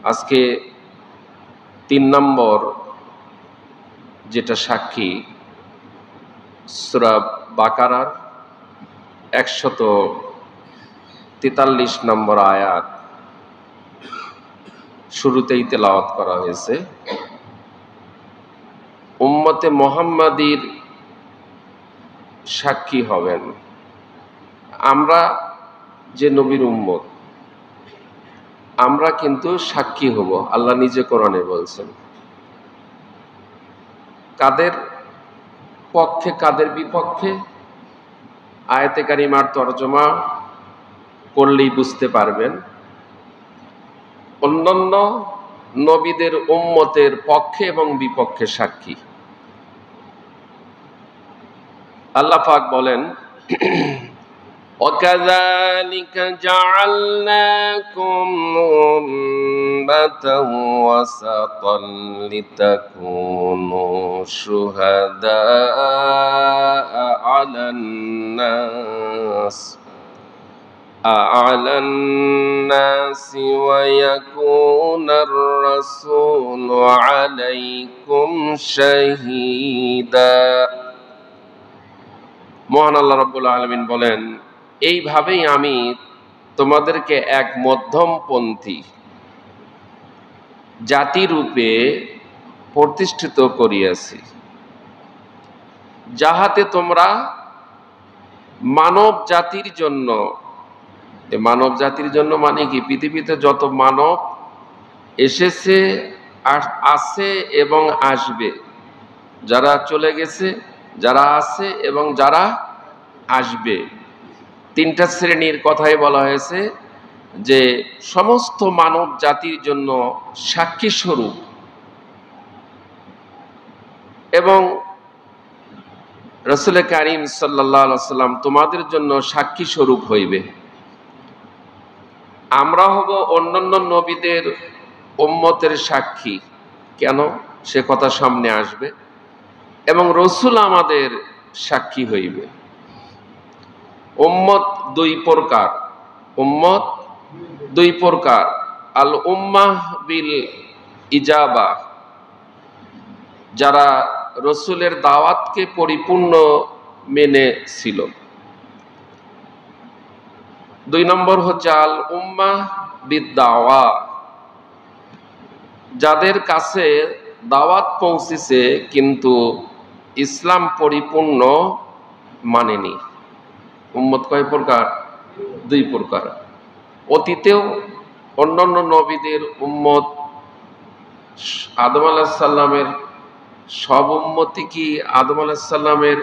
আজকে ৩ নম্বর যেটা সাক্ষী সূরা বাকারার ১৪৩ নম্বর আয়াত শুরুতেই তেলাওয়াত করা হয়েছে। উম্মতে মুহাম্মাদীর সাক্ষী হবেন। আমরা যে নবীর উম্মত, আমরা কিন্তু সাক্ষী হব। আল্লাহ নিজে কোরআনে বলছেন। কাদের পক্ষে কাদের বিপক্ষে? আয়াতে কারিমার তরজমা করলেই বুঝতে পারবেন। অন্যান্য নবীদের উম্মতের পক্ষে এবং বিপক্ষে সাক্ষী। আল্লাহ পাক বলেন, وَكَذَلِكَ جَعَلْنَاكُمْ أُمَّةً وَسَطًا لِتَكُونُوا شُهَدَاءَ عَلَى النَّاسِ وَيَكُونَ الرَّسُولُ عَلَيْكُمْ شَهِيدًا। মহান আল্লাহ রাব্বুল আলামিন বলেন, এইভাবেই আমি তোমাদেরকে এক মধ্যমপন্থী জাতিরূপে প্রতিষ্ঠিত করিয়াছি, যাহাতে তোমরা মানব জাতির জন্য, মানব জাতির জন্য মানে কি? পৃথিবীতে যত মানব এসেছে, আছে এবং আসবে, যারা চলে গেছে, যারা আছে এবং যারা আসবে, 3টা শ্রেণীর কথাই বলা হয়েছে যে সমস্ত মানব জাতির জন্য সাক্ষী স্বরূপ এবং রাসূল কারীম সাল্লাল্লাহু আলাইহি ওয়াসাল্লাম তোমাদের জন্য সাক্ষী স্বরূপ হইবে। আমরা হব অন্যান্য নবীদের উম্মতের সাক্ষী। কেন? সে কথা সামনে আসবে। এবং রাসূল আমাদের সাক্ষী হইবে। উম্মত 2 প্রকার। উম্মত 2 প্রকার। আল উম্মাহ বিল ইজাবা, যারা রাসূলের দাওয়াতকে পরিপূর্ণ মেনে ছিল। 2 নম্বর হচ্ছে আল উম্মাহ বিদ দাওয়া, যাদের কাছে দাওয়াত পৌঁছেছে কিন্তু ইসলাম পরিপূর্ণ মানেনি। উম্মত কয় প্রকার? 2 প্রকার। অতীতেও অন্যান্য নবীদের উম্মত, আদম আলাইহিস সালামের সব উম্মতই কি আদম আলাইহিস সালামের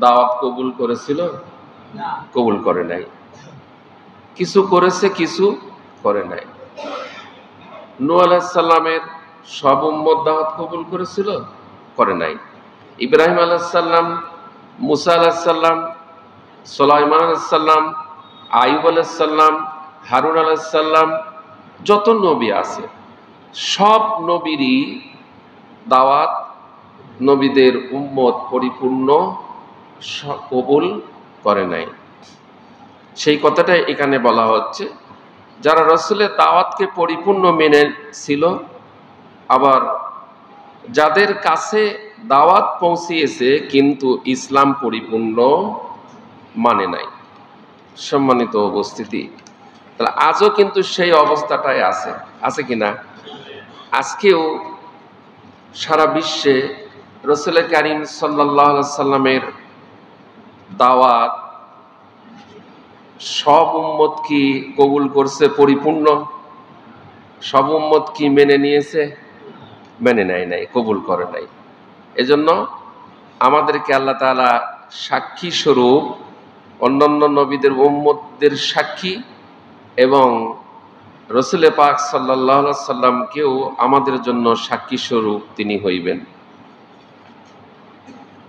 দাওয়াত কবুল করেছিল? না, কবুল করে নাই। কিছু করেছে, কিছু করে নাই। নূহ আলাইহিস সালামের সব উম্মত দাওয়াত কবুল করেছিল? করে নাই। ইব্রাহিম আলাইহিস সালাম, মুসা আলাইহিস সালাম, সুলাইমান আলাইহিস সালাম, আইয়ুব আলাইহিস সালাম, হারুন আলাইহিস সালাম, যত নবী আছে সব নবীরই দাওয়াত নবীদের উম্মত পরিপূর্ণ কবুল করে নাই। সেই কথাটা এখানে বলা হচ্ছে, যারা রাসূলের দাওয়াতকে পরিপূর্ণ মেনে ছিল, আবার যাদের কাছে দাওয়াত পৌঁছিয়েছে কিন্তু ইসলাম পরিপূর্ণ মানে নাই। সম্মানিত উপস্থিতি, তাহলে আজও কিন্তু সেই অবস্থাটাই আছে। আছে কিনা? আজকেও সারা বিশ্বে রাসূল কারীম সাল্লাল্লাহু আলাইহি সাল্লামের দাওয়াত সব উম্মত কি কবুল করছে পরিপূর্ণ? সব উম্মত কি মেনে নিয়েছে? মেনে নেয় নাই, কবুল করে নাই। এজন্য আমাদেরকে আল্লাহ তাআলা সাক্ষী স্বরূপ অন্যান্য নবীদের উম্মতদের সাক্ষী এবং রাসূল পাক সাল্লাল্লাহু আলাইহি সাল্লামকেও আমাদের জন্য সাক্ষী স্বরূপ তিনি হইবেন।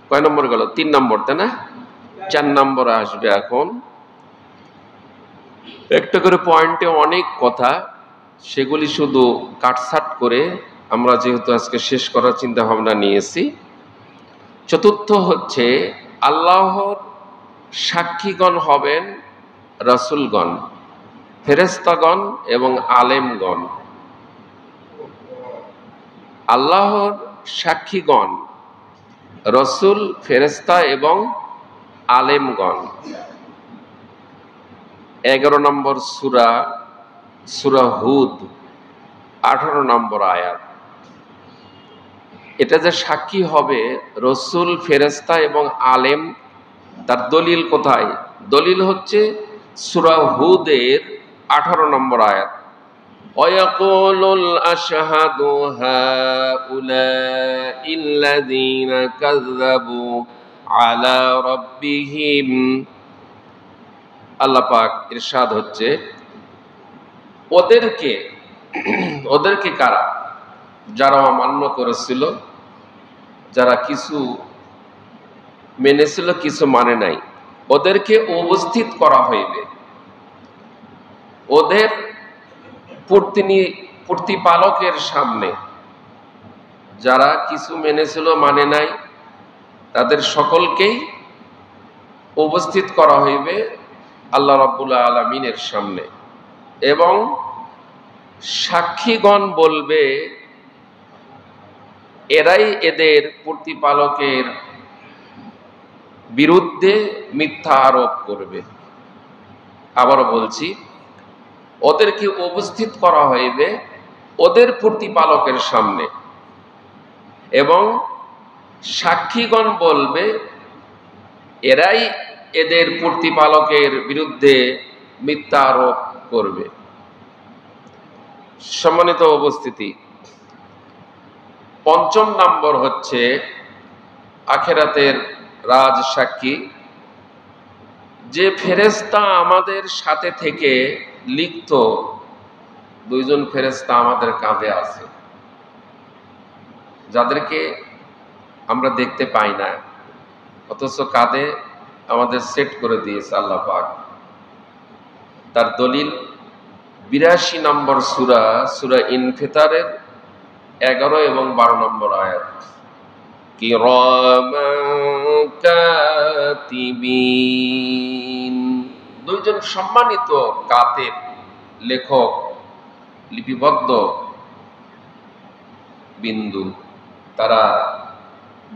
কয় নম্বর গেল? 3 নম্বর, তাই না? 4 নম্বরে আসবে এখন। একটা করে পয়েন্টে অনেক কথা, সেগুলি শুধু কাটছাট করে আমরা যেহেতু আজকে শেষ করার চিন্তা ভাবনা নিয়েছি। 4র্থ হচ্ছে আল্লাহর সাক্ষীগণ হবেন রাসূলগণ, ফেরেশতাগণ এবং আলেমগণ। আল্লাহর সাক্ষীগণ রসুল, ফেরেশতা এবং আলেমগণ। 11 নম্বর সূরা, সূরা হুদ 18 নম্বর আয়াত। এটা যে সাক্ষী হবে রসুল, ফেরেশতা এবং আলেম, তার দলিল কোথায়? দলিল হচ্ছে সূরা হুদের 18 নম্বর আয়াত। ওয়ায়াকুলুল আশহাদু হাউলাইল্লাযীনা কাযযাবু আলা রাব্বিহিম। আল্লাহ পাক ইরশাদ হচ্ছে, ওদেরকে কারা? যারা অমান্য করেছিল, যারা কিছু মেনেছিল, কিছু মানে নাই, ওদেরকে উপস্থিত করা হইবে ওদের প্রতিপালকের সামনে। যারা কিছু মেনেছিল, মানে নাই, তাদের সকলকেই উপস্থিত করা হইবে আল্লাহ রাব্বুল আলামিনের সামনে। এবং সাক্ষীগণ বলবে, এরাই এদের প্রতিপালকের বিরুদ্ধে মিথ্যা আরোপ করবে। আবারও বলছি, ওদেরকে উপস্থিত করা হইবে ওদের প্রতিপালকের সামনে এবং সাক্ষীগণ বলবে, এরাই এদের প্রতিপালকের বিরুদ্ধে মিথ্যা আরোপ করবে। সম্মানিত উপস্থিতি, 5 নম্বর হচ্ছে আখিরাতের রাজ সাক্ষী। যে ফেরেশতা আমাদের সাথে থেকে লিখত, 2 জন ফেরেশতা আমাদের কাঁধে আছে, যাদেরকে আমরা দেখতে পাই না, অথচ কাঁধে আমাদের সেট করে দিয়েছে আল্লাহ পাক। তার দলিল 82 নম্বর সূরা, সূরা ইনফিতারের 11 এবং 12 নম্বর আয়াত। কিরামান কাতিবিন, 2 জন সম্মানিত কাতিব, লেখক, লিপিবদ্ধ বিন্দু। তারা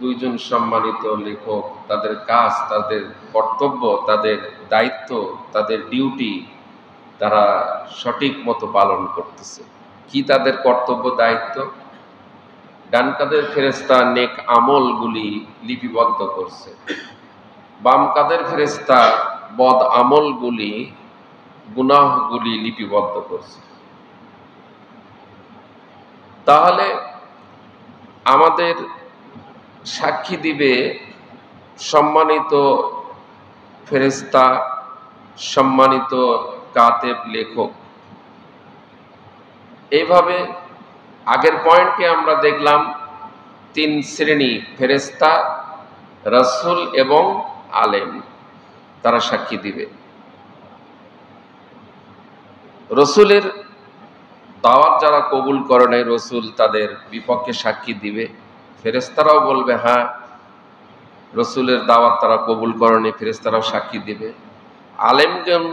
2 জন সম্মানিত লেখক, তাদের কাজ, তাদের কর্তব্য, তাদের দায়িত্ব, তাদের ডিউটি তারা সঠিক মতো পালন করতেছে। কি তাদের কর্তব্য, দায়িত্ব? ডান কাঁধের ফেরেশতা নেক আমলগুলি লিপিবদ্ধ করছে, বাম কাঁধের ফেরেশতা বদ আমলগুলি, গুনাহগুলি লিপিবদ্ধ করছে। তাহলে আমাদের সাক্ষী দিবে সম্মানিত ফেরেশতা, সম্মানিত কাতেব, লেখক। এইভাবে আগের পয়েন্টে আমরা দেখলাম 3 শ্রেণী ফেরেশতা, রাসূল এবং আলেম, তারা সাক্ষী দিবে। রসুলের দাওয়াত যারা কবুল করে নাই, রসুল তাদের বিপক্ষে সাক্ষী দিবে। ফেরেশতারাও বলবে, হ্যাঁ, রসুলের দাওয়াত তারা কবুল করেনি, ফেরেশতারাও সাক্ষী দিবে। আলেমগণ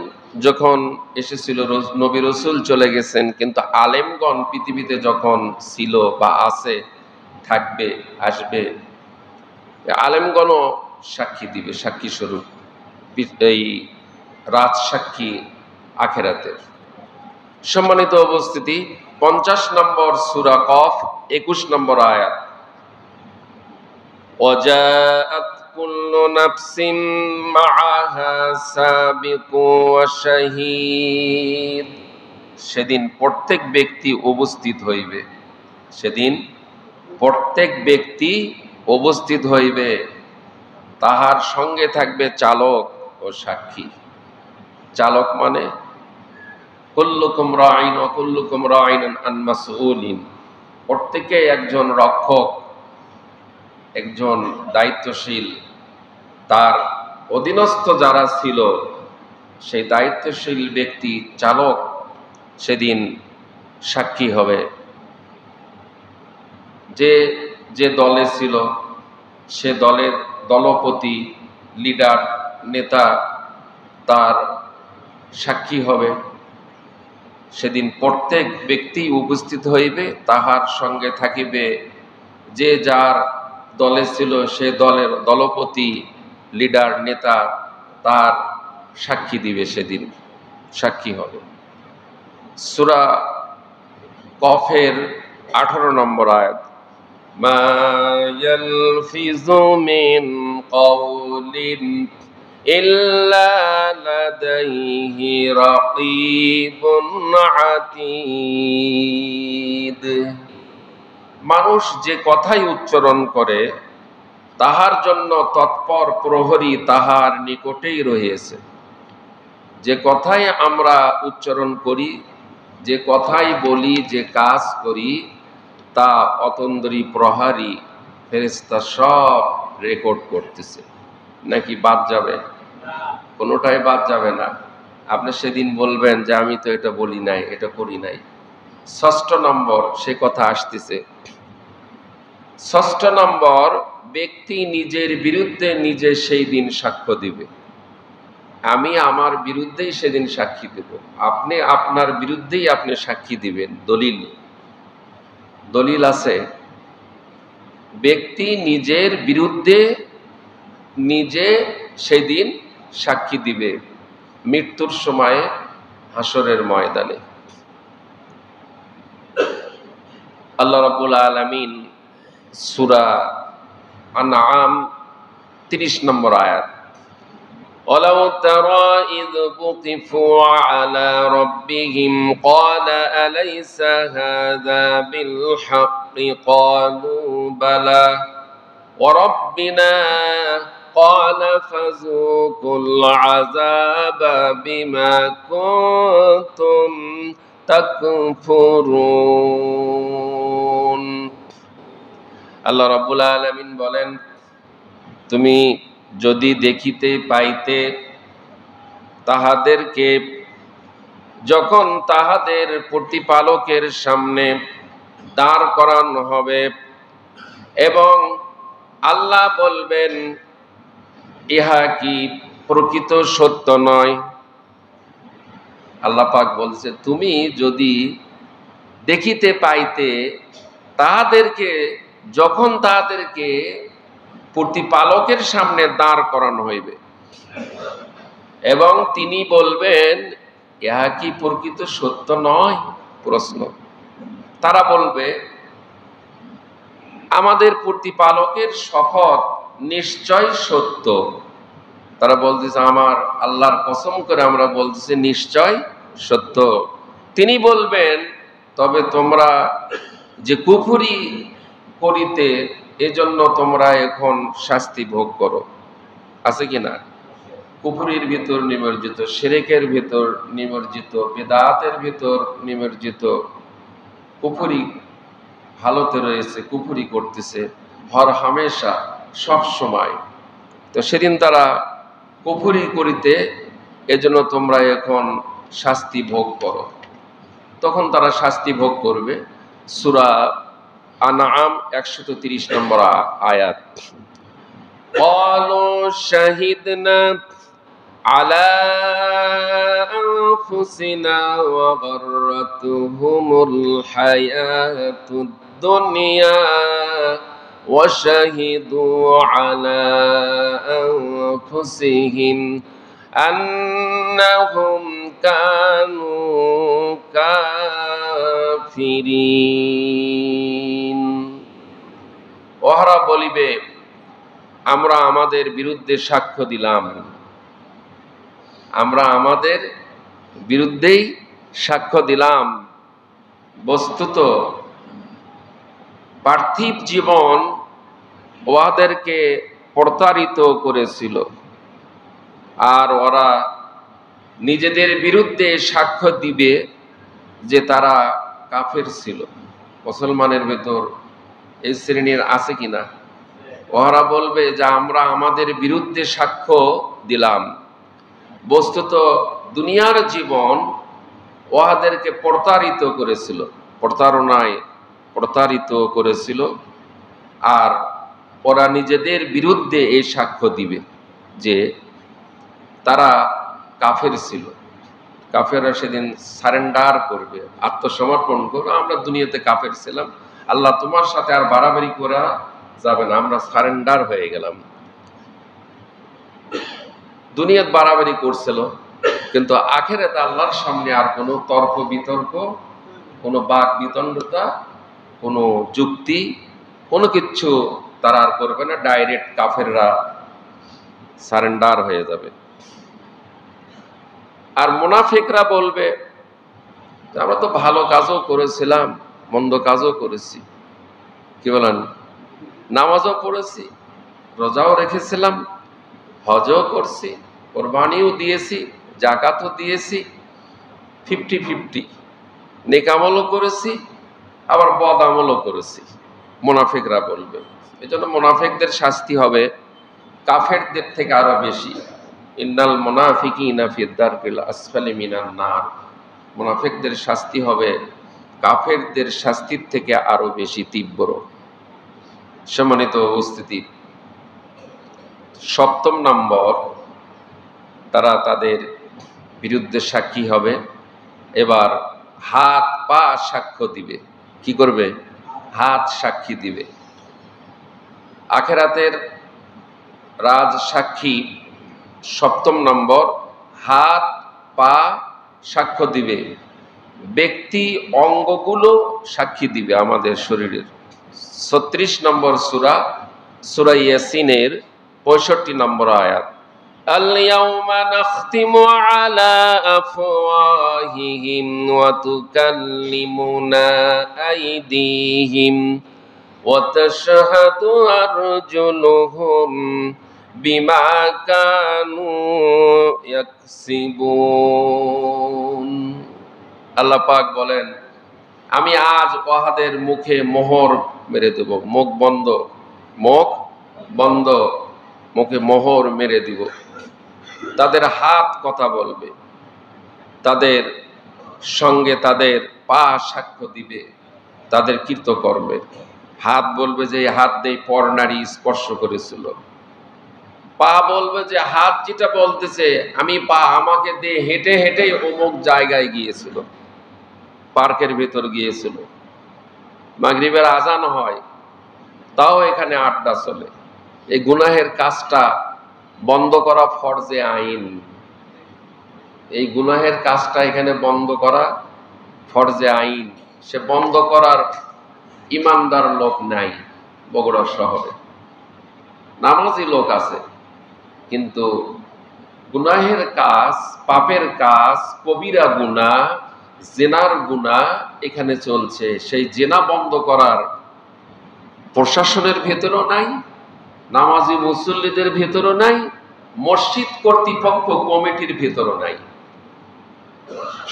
যখন এসেছিল, নবী রসুল চলে গেছেন, কিন্তু আলেমগণ পৃথিবীতে যখন ছিল বা আছে, থাকবে, আসবে, আলেমগণও সাক্ষী দিবে, সাক্ষী স্বরূপ, এই রাজ সাক্ষী আখিরাতের। সম্মানিত উপস্থিতি, 50 নম্বর সূরা কফ 21 নম্বর আয়াত। ওয়াজাআত কুল্লু নাফসিন মাআহা সাবিকু ওয়া শাহীদ। সেদিন প্রত্যেক ব্যক্তি উপস্থিত হইবে, সেদিন প্রত্যেক ব্যক্তি উপস্থিত হইবে, তাহার সঙ্গে থাকবে চালক ও সাক্ষী। চালক মানে কুল্লুকুম রাঈন ওয়া কুল্লুকুম রাঈন আন মাসউলিন, প্রত্যেকে একজন রক্ষক, একজন দায়িত্বশীল। তার অধীনস্থ যারা ছিল, সেই দায়িত্বশীল ব্যক্তি, চালক, সেদিন সাক্ষী হবে। যে দলে ছিল, সে দলের দলপতি, লিডার, নেতা, তার সাক্ষী হবে। সেদিন প্রত্যেক ব্যক্তি উপস্থিত হইবে, তাহার সঙ্গে থাকিবে যে যার দলে ছিল, সে দলের দলপতি, লিডার, নেতা, তার সাক্ষী দিবে, সেদিন সাক্ষী হবে। সূরা কফের 18 নম্বর আয়াত, মা ইয়ালফিযু মিন কাওলিন ইল্লা লাদাইহি রাকীবুন আতীদ। মানুষ যে কথাই উচ্চারণ করে তাহার জন্য তৎপর প্রহরী তাহার নিকটেই রহিয়াছে। যে কথাই আমরা উচ্চারণ করি, যে কথাই বলি, যে কাজ করি, তা অতন্দ্রী প্রহারী ফেরেশতা সব রেকর্ড করতেছে। নাকি বাদ যাবে? কোনোটাই বাদ যাবে না। আপনি সেদিন বলবেন যে আমি তো এটা বলি নাই, এটা করি নাই। 6 নম্বর সে কথা আসতেছে। 6 নম্বর, ব্যক্তি নিজের বিরুদ্ধে নিজে সেই দিন সাক্ষ্য দিবে। আমি আমার বিরুদ্ধেই সেদিন সাক্ষী দেব, আপনি আপনার বিরুদ্ধেই আপনি সাক্ষী দিবেন। দলিল আছে। ব্যক্তি নিজের বিরুদ্ধে নিজে সেদিন সাক্ষী দিবে মৃত্যুর সময়ে, হাসরের ময়দানে। আল্লাহ রাব্বুল আলামিন সূরা আনআম 30 নম্বর আয়াত, ওয়ালাউ তারা ইয বুকিফু আলা রাব্বিহিম ক্বালা আলাইসা হাযা বিল হাক্কি ক্বালু বালা ওয়া রাব্বিনা ক্বালা ফাযুকুল আযাবা বিমা কুনতুম তাকফুরুন। আল্লাহ রাব্বুল আলামিন বলেন, তুমি যদি দেখিতে পাইতে তাহাদেরকে যখন তাহাদের প্রতিপালকের সামনে দাঁড় করানো হবে এবং আল্লাহ বলবেন ইহা কি প্রকৃত সত্য নয়। আল্লাহ পাক বলছে, তুমি যদি দেখিতে পাইতে তাহাদেরকে যখন তাহাদেরকে প্রতিপালকের সামনে দাঁড় করানো হইবে এবং তিনি বলবেন ইহা কি প্রকৃত সত্য নয়। প্রশ্ন, তারা বলবে আমাদের প্রতিপালকের শপথ নিশ্চয় সত্য। তারা বলতেছে, আমার আল্লাহর কসম করে আমরা বলতেছি নিশ্চয় সত্য। তিনি বলবেন, তবে তোমরা যে কুফরি করিতে এজন্য তোমরা এখন শাস্তি ভোগ করো। আছে কিনা? কুফরির ভিতর নিমজ্জিত, শিরকের ভিতর নিমজ্জিত, বিদআতের ভিতর নিমজ্জিত, কুফরি হালতে রয়েছে, কুফরি করতেছে হর হামেশা, সব সময়। তো সেদিন তারা কুফরি করিতে এজন্য তোমরা এখন শাস্তি ভোগ করো। তখন তারা শাস্তি ভোগ করবে। সূরা আনআম 130 নম্বর আয়াত, ক্বালু শাহিদনা আলা আনফুসিনা ওয়া গাররাতুহুমুল হায়াতুদ দুনিয়া ওয়া শাহিদু আলা আনফুসিহিম আন্নাহুম কানু কাফিরিন। ওহারা বলিবে, আমরা আমাদের বিরুদ্ধে সাক্ষ্য দিলাম, আমরা আমাদের বিরুদ্ধেই সাক্ষ্য দিলাম। বস্তুত পার্থিব জীবন ওদেরকে প্রতারিত করেছিল, আর ওরা নিজেদের বিরুদ্ধে সাক্ষ্য দিবে যে তারা কাফের ছিল। মুসলমানের ভেতর এই শ্রেণীর আছে কিনা? ওরা বলবে যে আমরা আমাদের বিরুদ্ধে সাক্ষ্য দিলাম। বস্তুত দুনিয়ার জীবন ওদেরকে প্রতারিত করেছিল, প্রতারণায় প্রতারিত করেছিল, আর ওরা নিজেদের বিরুদ্ধে এই সাক্ষ্য দিবে যে তারা কাফের ছিল। কাফেররা সেদিন সারেন্ডার করবে, আত্মসমর্পণ করবে। আমরা দুনিয়াতে কাফের ছিলাম, আল্লাহ তোমার সাথে আর বাড়াবাড়ি করা যাবে না, আমরা সারেন্ডার হয়ে গেলাম। দুনিয়াত বাড়াবাড়ি করছিল, কিন্তু আখিরাতে আল্লাহর সামনে আর কোনো তর্ক বিতর্ক, কোনো বাক বিতণ্ডতা, কোনো যুক্তি, কোনো কিচ্ছু তারা আর করবে না। ডাইরেক্ট কাফেররা সারেন্ডার হয়ে যাবে। আর মুনাফিকরা বলবে আমরা তো ভালো কাজও করেছিলাম, মন্দ কাজও করেছি, কি বলেন, নামাজও পড়েছি, রোজাও রেখেছিলাম, হজও করছি, কোরবানিও দিয়েছি, জাকাতও দিয়েছি, 50-50, নেক আমলও করেছি, আবার বদ আমলও করেছি, মুনাফিকরা বলবে। এই জন্য মুনাফিকদের শাস্তি হবে কাফেরদের থেকে আরো বেশি। ইন্নাল মুনাফিকিনা ফি দারকিল আসফালি মিনান নার। মুনাফিকদের শাস্তি হবে কাফেরদের শাস্তির থেকে আরো বেশি তীব্র। সম্মানিত উপস্থিতি, 7ম নম্বর, তারা তাদের বিরুদ্ধে সাক্ষী হবে। এবার হাত পা সাক্ষ্য দিবে। কি করবে? হাত সাক্ষী দিবে। আখিরাতের রাজ সাক্ষী 7ম নম্বর, হাত পা সাক্ষ্য দিবে। ব্যক্তি অঙ্গগুলো সাক্ষী দিবে আমাদের শরীরের। 36 নম্বর সূরা, সূরা ইয়াসিনের 65 নম্বর আয়াত। আল-ইয়াওমা নাখতিমু আলা আফওয়াহিহিম ওয়া তুকাল্লিমুনা আইদিহিম ওয়া তাশহাদু আরজুলুহুম বিমা কানু ইয়াকসিবুন। আল্লাহ পাক বলেন, আমি আজ ওহাদের মুখে মোহর মেরে দেব। মুখ বন্ধ, মুখ বন্ধ, মুখে মোহর মেরে দিব। তাদের হাত কথা বলবে, তাদের সঙ্গে তাদের পা সাক্ষ্য দিবে তাদের কৃতকর্মের। হাত বলবে যে হাত দিয়ে পর নারী স্পর্শ করেছিল। পা বলবে যে হাত যেটা বলতেছে আমি পা আমাকে দিয়ে হেঁটে হেঁটে অমুক জায়গায় গিয়েছিল, পার্কের ভেতর গিয়েছিল। মাগরিবের আজান হয়, তাও এখানে আড্ডা চলে। এই গুনাহের কাজটা বন্ধ করা ফরজে আইন। এই গুনাহের কাজটা এখানে বন্ধ করা ফরজে আইন। সে বন্ধ করার ইমানদার লোক নাই বগুড়া শহরে। নামাজি লোক আছে, কিন্তু গুনাহের কাজ, পাপের কাজ, কবিরা গুনাহ, জেনার গুনাহ এখানে চলছে। সেই জেনা বন্ধ করার প্রশাসনের ভেতরও নাই, নামাজি মুসল্লিদের ভেতরও নাই, মসজিদ কর্তৃপক্ষ কমিটির ভেতরও নাই,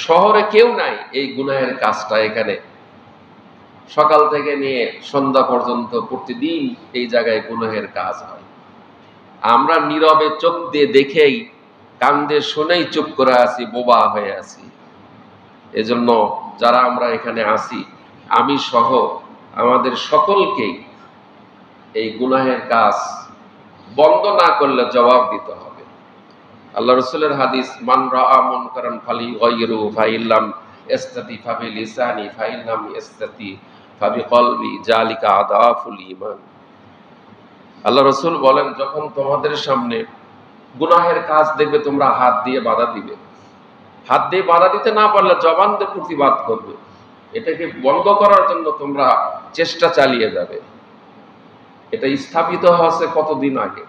শহরে কেউ নাই। এই গুনাহের কাজটা এখানে সকাল থেকে নিয়ে সন্ধ্যা পর্যন্ত প্রতিদিন এই জায়গায় গুনাহের কাজ হয়। আমরা নীরবে চোখ দিয়ে দেখেই, কান দিয়ে শুনেই চুপ করে আছি, বোবা হয়ে আছি। এজন্য যারা আমরা এখানে আছি, আমি সহ আমাদের সকলকেই এই গুনাহের কাজ বন্ধ না করলে জবাব দিতে হবে। আল্লাহ রাসূলের হাদিস, মান রাআ মুনকারান ফালিয়ুগাইয়িরু ফাইল্লাম ইস্তাতি ফাবিলিসানি ফাইল্লাম ইস্তাতি ফাবিকলবি যালিকা আদাফুল ঈমান। আল্লাহ রাসূল বলেন, যখন তোমাদের সামনে গুনাহের কাজ দেখবে তোমরা হাত দিয়ে বাধা দিবে। হাত দিয়ে বাধা দিতে না পারলে জবান দিয়ে প্রতিবাদ করবে। এটাকে বন্ধ করার জন্য তোমরা চেষ্টা চালিয়ে যাবে। এটা স্থাপিত হয়েছে কতদিন আগে,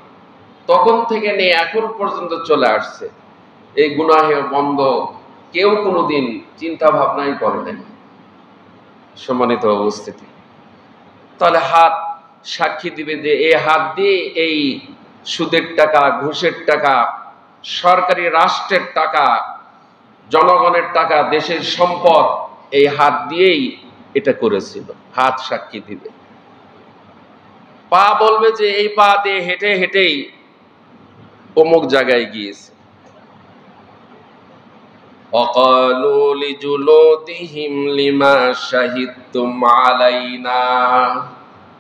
তখন থেকে নিয়ে এখন পর্যন্ত চলে আসছে। এই গুনাহে বন্ধ কেউ কোনোদিন চিন্তা ভাবনাই করে নাই। সম্মানিত উপস্থিতি, তাহলে হাত সাক্ষী দিবে যে এই হাত দিয়ে এই সুদের টাকা, ঘুষের টাকা, সরকারি রাষ্ট্রের টাকা, জনগণের টাকা, দেশের সম্পদ এই হাত দিয়েই এটা করেছিল। হাত সাক্ষী দিবে। পা বলবে যে এই পা দিয়ে হেঁটে হেঁটেই অমুক জায়গায় গিয়েছে। وقالوا لجلودهم لما شهدتم علينا।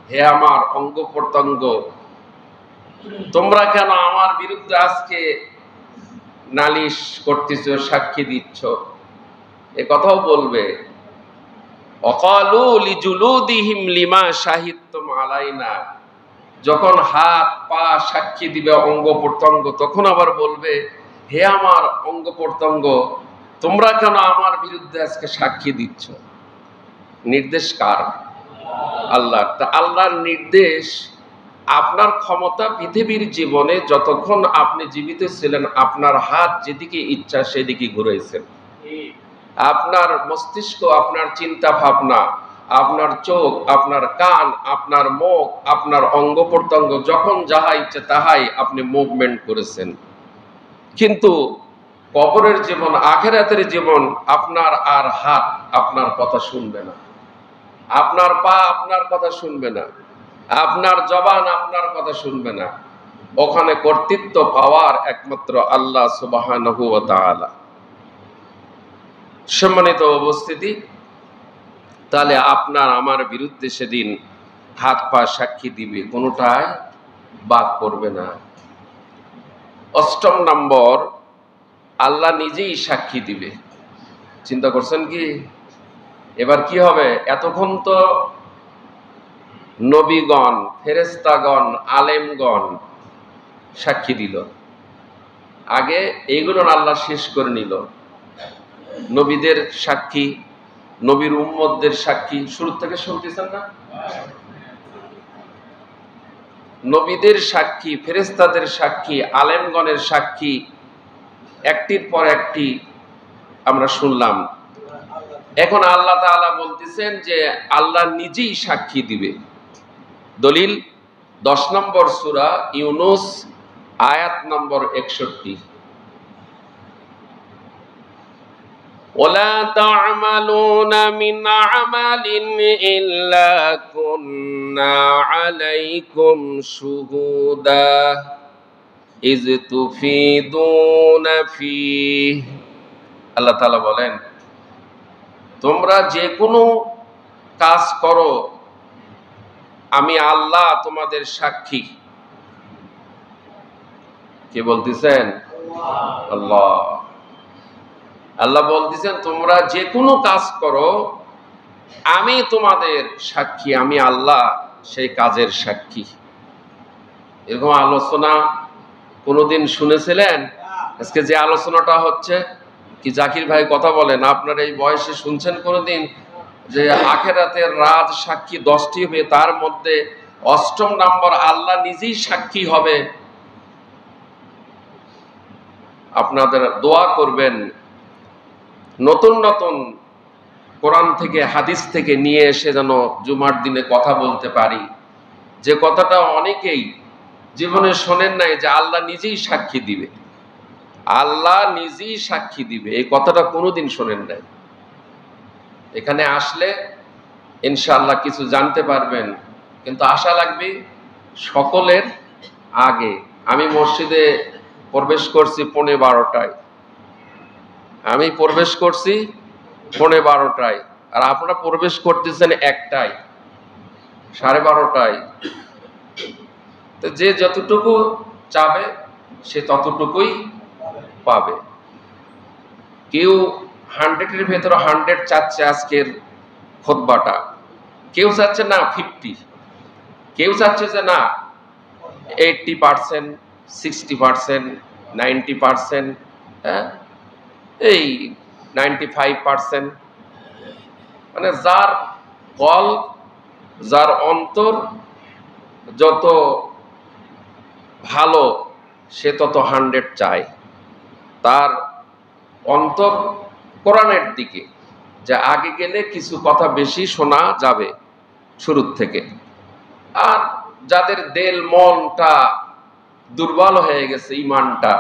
হে আমার অঙ্গ প্রত্যঙ্গ, তোমরা কেন আমার বিরুদ্ধে আজকে নালিশ করতেছ, সাক্ষী দিচ্ছ, এ কথাও বলবে। অকালু লিজুলুদিহিম লিমা শাহিদতুম আলাইনা, যখন হাত পা সাক্ষী দিবে, অঙ্গ প্রত্যঙ্গ, তখন আবার বলবে, হে আমার অঙ্গ প্রত্যঙ্গ, তোমরা কেন আমার বিরুদ্ধে আজকে সাক্ষী দিচ্ছ? নির্দেশ কার? আল্লাহ। তা আল্লাহর নির্দেশ, আপনার ক্ষমতা পৃথিবীর জীবনে যতক্ষণ আপনি জীবিত ছিলেন, আপনার হাত যেদিকে ইচ্ছা সেদিকে ঘুরেছেন, আপনার মস্তিষ্ক, আপনার চিন্তা ভাবনা, আপনার চোখ, আপনার কান, আপনার মুখ, আপনার অঙ্গ প্রত্যঙ্গ, যখন যাহা ইচ্ছে তাহাই আপনি মুভমেন্ট করেছেন। কিন্তু কবরের জীবন, আখিরাতের জীবন, আপনার আর হাত আপনার কথা শুনবে না, আপনার পা আপনার কথা শুনবে না, আপনার জবান আপনার কথা শুনবে না। ওখানে কর্তৃত্ব পাওয়ার একমাত্র আল্লাহ সুবহানাহু ওয়া তাআলা। সম্মানিত উপস্থিতি, তাহলে আপনার আমার বিরুদ্ধে সেদিন হাত পা সাক্ষী দিবে, কোনোটায় বাদ করবে না। অষ্টম নম্বর, আল্লাহ নিজেই সাক্ষী দিবে। চিন্তা করছেন কি? এবার কি হবে? এতক্ষণ তো নবীগণ, ফেরেশতাগণ, আলেমগণ সাক্ষী দিল, আগে এইগুলো আল্লাহ শেষ করে নিল। নবীদের সাক্ষী, নবীর উম্মতদের সাক্ষী, শুরু থেকে শুনতেছেন না? নবীদের সাক্ষী, ফেরেশতাদের সাক্ষী, আলেমগণের সাক্ষী, একটির পর একটি আমরা শুনলাম। এখন আল্লাহ তাআলা বলতেছেন যে আল্লাহ নিজেই সাক্ষী দিবে। দলিল 10 নম্বর সূরা ইউনূস, আয়াত নম্বর 61। وَلَا تَعْمَلُونَ مِنْ عَمَلٍ إِلَّا كُنَّا عَلَيْكُمْ شُهُودًا إِذْ تُفِيضُونَ فِيهِ। আল্লাহ তাআলা বলেন, তোমরা যে কোনো কাজ করো, আমি আল্লাহ তোমাদের সাক্ষী। কে বলতেছেন? আল্লাহ। আল্লাহ বলতেছেন, তোমরা যে কোনো কাজ করো, আমি তোমাদের সাক্ষী, আমি আল্লাহ সেই কাজের সাক্ষী। এরকম আলোচনা কোনোদিন শুনেছিলেন? আজকে যে আলোচনাটা হচ্ছে, কি জাকির ভাই কথা বলেন, আপনার এই বয়সে শুনছেন কোনোদিন যে আখিরাতের রাজ সাক্ষী 10টি হবে, তার মধ্যে 8ম নম্বর আল্লাহ নিজেই সাক্ষী হবে? আপনাদের দোয়া করবেন নতুন নতুন কোরআন থেকে, হাদিস থেকে নিয়ে এসে যেন জুমার দিনে কথা বলতে পারি, যে কথাটা অনেকেই জীবনে শোনেন নাই, যে আল্লাহ নিজেই সাক্ষী দিবে। আল্লাহ নিজেই সাক্ষী দিবে, এই কথাটা কোনোদিন শোনেন নাই। এখানে আসলে ইনশাআল্লাহ কিছু জানতে পারবেন, কিন্তু আশা লাগবে সকলের আগে। আমি মসজিদে প্রবেশ করছি 11:15টায়, আমি প্রবেশ করছি 11:15টায়, আর আপনারা প্রবেশ করতেছেন 1টায়, 12:30টায়। তো যে যতটুকু চাবে সে ততটুকুই পাবে। কেউ 100-এর ভেতরে 100 চাচ্ছে আজকের খুতবাটা, কেউ চাচ্ছে না 50, কেউ চাচ্ছে যে না 80%, 60%, 90%, হ্যাঁ এই 95%। মানে যার কল, যার অন্তর যত ভালো, সে তত 100 চায়। তার অন্তর কোরআনের দিকে, যে আগে গেলে কিছু কথা বেশি শোনা যাবে শুরুর থেকে। আর যাদের দিল মনটা দুর্বল হয়ে গেছে, ইমানটা,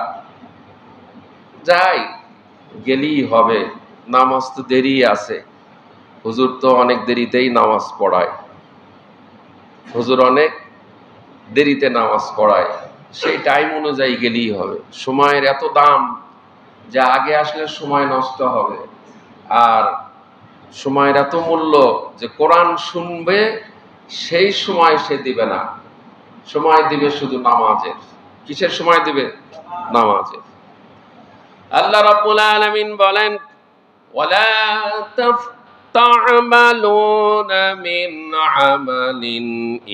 যাই গেলেই হবে, নামাজ তো দেরি আছে, হুজুর তো অনেক দেরিতেই নামাজ পড়ায়, হুজুর অনেক দেরিতে নামাজ পড়ায়, সেই টাইম অনুযায়ী গেলেই হবে। সময়ের এত দাম যে আগে আসলে সময় নষ্ট হবে, আর সময়ের এত মূল্য যে কোরআন শুনবে সেই সময় সে দিবে না, সময় দিবে শুধু নামাজের। কিসের সময় দিবে? নামাজের। আল্লাহ রাব্বুল আলামিন বলেন, ওয়ালা তা'মালুনা মিন আমালিন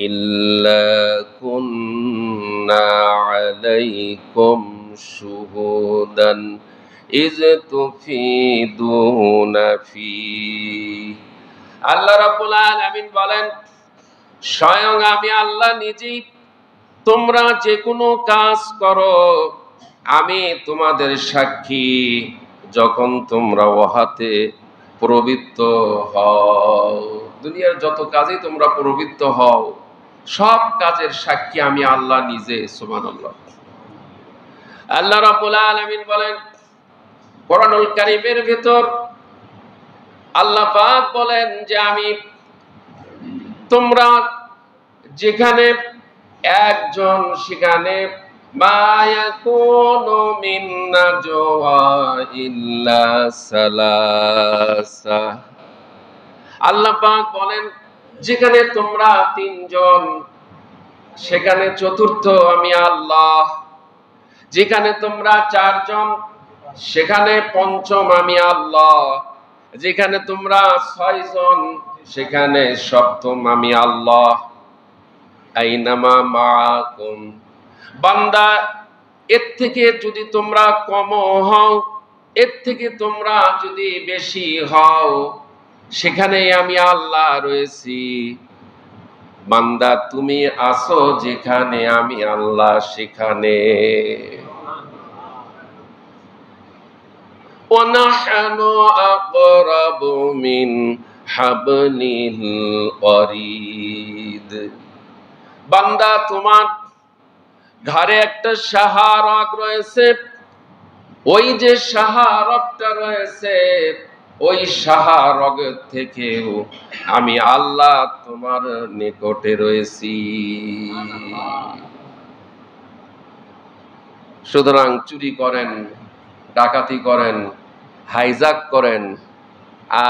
ইল্লা কুন্না আলাইকুম শুহুদান ইয তুফিদুনা ফি। আল্লাহ রাব্বুল আলামিন বলেন, স্বয়ং আমি আল্লাহ নিজেই তোমরা যে কোনো কাজ করো আমি তোমাদের সাক্ষী, যখন তোমরা ওহাতে প্রবৃত্ত হও। দুনিয়ার যত কাজে তোমরা প্রবৃত্ত হও সব কাজের সাক্ষী আমি আল্লাহ নিজে। সুবহানাল্লাহ। আল্লাহ রাব্বুল আলামিন বলেন কোরআনুল কারীমের ভিতর আল্লাহ পাক বলেন যে আমি তোমরা যেখানে একজন সেখানে মা ইয়াকুনু মিন নাজওয়া ইল্লা সালাসা। আল্লাহ পাক বলেন যেখানে তোমরা তিনজন সেখানে চতুর্থ আমি আল্লাহ, যেখানে তোমরা চারজন সেখানে পঞ্চম আমি আল্লাহ, যেখানে তোমরা ছয়জন সেখানে সপ্তম আমি আল্লাহ। আইনামা মাআকুম, বান্দা এর থেকে যদি তোমরা কম হও, এর থেকে তোমরা যদি বেশি হও, সেখানে আমি আল্লাহ রয়েছি। বান্দা তুমি আসো যেখানে আমি আল্লাহ সেখানে। ওয়ানাহনু আকরাবু মিন হাবলিল ওয়ারিদ। বান্দা তোমার ঘরে একটা শাহারগ রয়েছে, ওই যে শাহারগটা রয়েছে ওই শাহারগ থেকেও আমি আল্লাহ তোমার নিকটে রয়েছি। সুতরাং চুরি করেন, ডাকাতি করেন, হাইজাক করেন,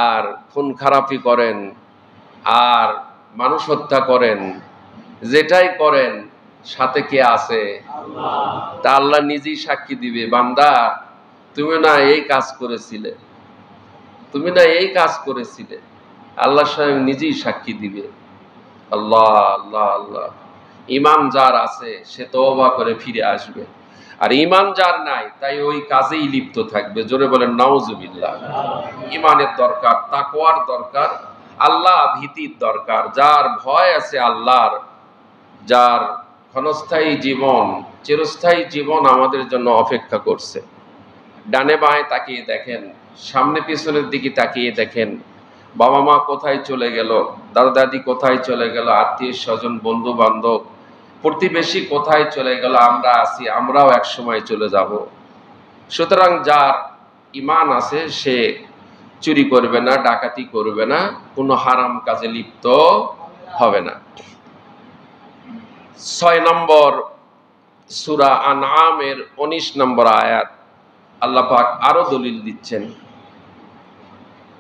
আর খুন খারাপি করেন, আর মানুষ হত্যা করেন, যেটাই করেন সাথে কে আছে? তা আল্লাহ নিজেই সাক্ষী দিবে, বান্দা তুমি না এই কাজ করেছিলে, তুমি না এই কাজ করেছিলে। আল্লাহ স্বয়ং নিজেই সাক্ষী দিবে। আল্লাহ আল্লাহ আল্লাহ। ঈমান যার আছে সে তওবা করে ফিরে আসবে, আর ঈমান যার নাই তাই ওই কাজেই লিপ্ত থাকবে। জোরে বলেন নাউজুবিল্লাহ। ঈমানের দরকার, তাকওয়ার দরকার, আল্লাহ ভীতির দরকার। যার ভয় আছে আল্লাহর, যার ক্ষণস্থায়ী জীবন, চিরস্থায়ী জীবন আমাদের জন্য অপেক্ষা করছে। ডানে বাঁয়ে তাকিয়ে দেখেন, সামনে পিছনের দিকে তাকিয়ে দেখেন, বাবা মা কোথায় চলে গেল, দাদা দাদি কোথায় চলে গেল, আত্মীয় স্বজন বন্ধু বান্ধব প্রতিবেশী কোথায় চলে গেল, আমরা আছি, আমরাও এক সময় চলে যাব। সুতরাং যার ঈমান আছে সে চুরি করবে না, ডাকাতি করবে না, কোনো হারাম কাজে লিপ্ত হবে না। 6 নম্বর সূরা আনআমের 19 নম্বর আয়াত আল্লাহ পাক আরো দলিল দিচ্ছেন।